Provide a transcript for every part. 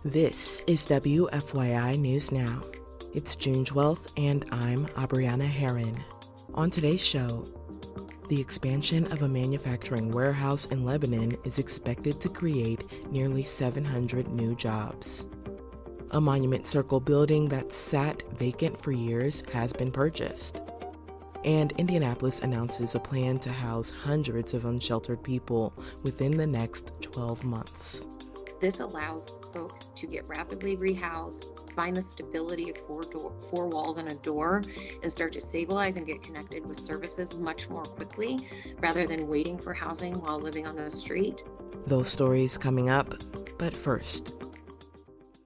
This is WFYI News Now. It's June 12th, and I'm Abriana Herron. On today's show, the expansion of a manufacturing warehouse in Lebanon is expected to create nearly 700 new jobs. A Monument Circle building that sat vacant for years has been purchased. And Indianapolis announces a plan to house hundreds of unsheltered people within the next 12 months. This allows folks to get rapidly rehoused, find the stability of four walls and a door, and start to stabilize and get connected with services much more quickly rather than waiting for housing while living on the street. Those stories coming up, but first.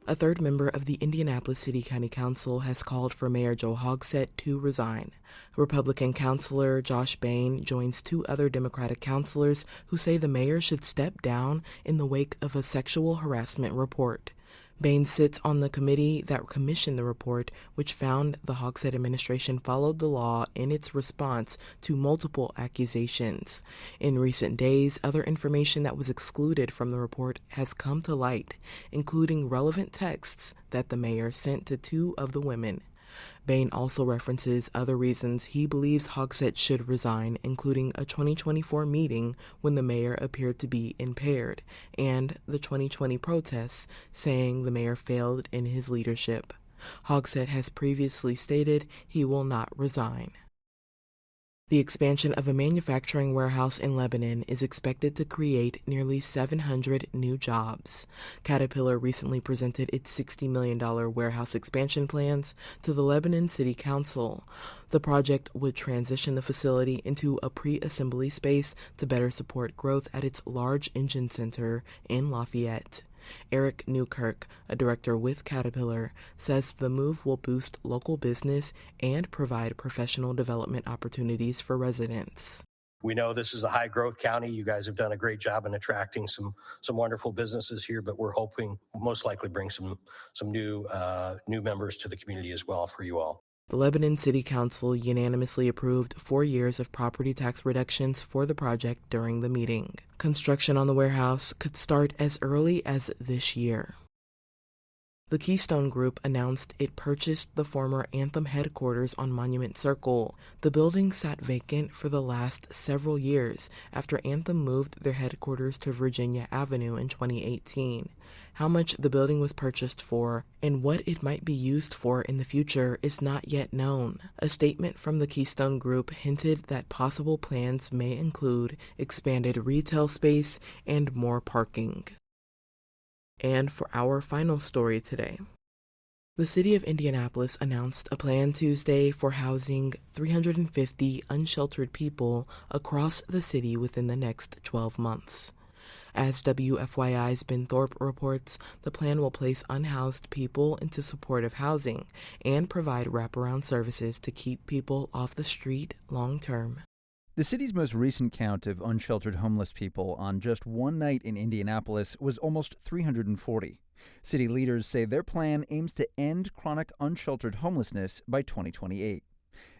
A third member of the Indianapolis City-County Council has called for Mayor Joe Hogsett to resign. Republican Councilor Josh Bain joins two other Democratic councilors who say the mayor should step down in the wake of a sexual harassment report. Bain sits on the committee that commissioned the report, which found the Hogsett administration followed the law in its response to multiple accusations. In recent days, other information that was excluded from the report has come to light, including relevant texts that the mayor sent to two of the women. Bain also references other reasons he believes Hogsett should resign, including a 2024 meeting when the mayor appeared to be impaired, and the 2020 protests, saying the mayor failed in his leadership. Hogsett has previously stated he will not resign. The expansion of a manufacturing warehouse in Lebanon is expected to create nearly 700 new jobs. Caterpillar recently presented its $60 million warehouse expansion plans to the Lebanon City Council. The project would transition the facility into a pre-assembly space to better support growth at its large engine center in Lafayette. Eric Newkirk, a director with Caterpillar, says the move will boost local business and provide professional development opportunities for residents. We know this is a high-growth county. You guys have done a great job in attracting some wonderful businesses here, but we're hoping most likely bring some new members to the community as well for you all. The Lebanon City Council unanimously approved 4 years of property tax reductions for the project during the meeting. Construction on the warehouse could start as early as this year. The Keystone Group announced it purchased the former Anthem headquarters on Monument Circle. The building sat vacant for the last several years after Anthem moved their headquarters to Virginia Avenue in 2018. How much the building was purchased for and what it might be used for in the future is not yet known. A statement from the Keystone Group hinted that possible plans may include expanded retail space and more parking. And for our final story today, the City of Indianapolis announced a plan Tuesday for housing 350 unsheltered people across the city within the next 12 months. As WFYI's Ben Thorpe reports, the plan will place unhoused people into supportive housing and provide wraparound services to keep people off the street long term. The city's most recent count of unsheltered homeless people on just one night in Indianapolis was almost 340. City leaders say their plan aims to end chronic unsheltered homelessness by 2028.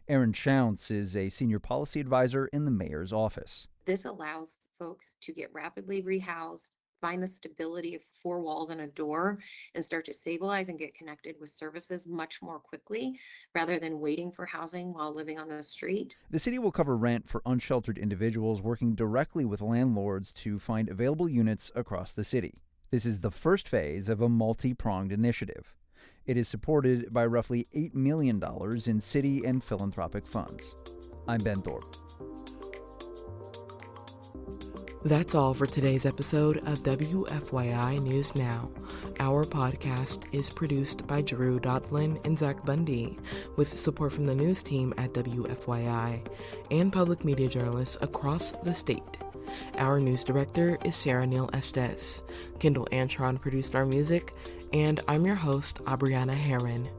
Aaron Schounts is a senior policy advisor in the mayor's office. This allows folks to get rapidly rehoused, find the stability of four walls and a door, and start to stabilize and get connected with services much more quickly rather than waiting for housing while living on the street. The city will cover rent for unsheltered individuals, working directly with landlords to find available units across the city. This is the first phase of a multi-pronged initiative. It is supported by roughly $8 million in city and philanthropic funds. I'm Ben Thorpe. That's all for today's episode of WFYI News Now. Our podcast is produced by Drew Daudelin and Zach Bundy, with support from the news team at WFYI and public media journalists across the state. Our news director is Sarah Neal-Estes. Kendall Antron produced our music, and I'm your host, Abriana Herron.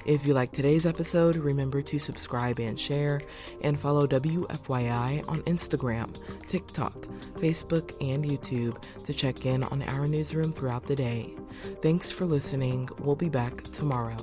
If you like today's episode, remember to subscribe and share, and follow WFYI on Instagram, TikTok, Facebook, and YouTube to check in on our newsroom throughout the day. Thanks for listening. We'll be back tomorrow.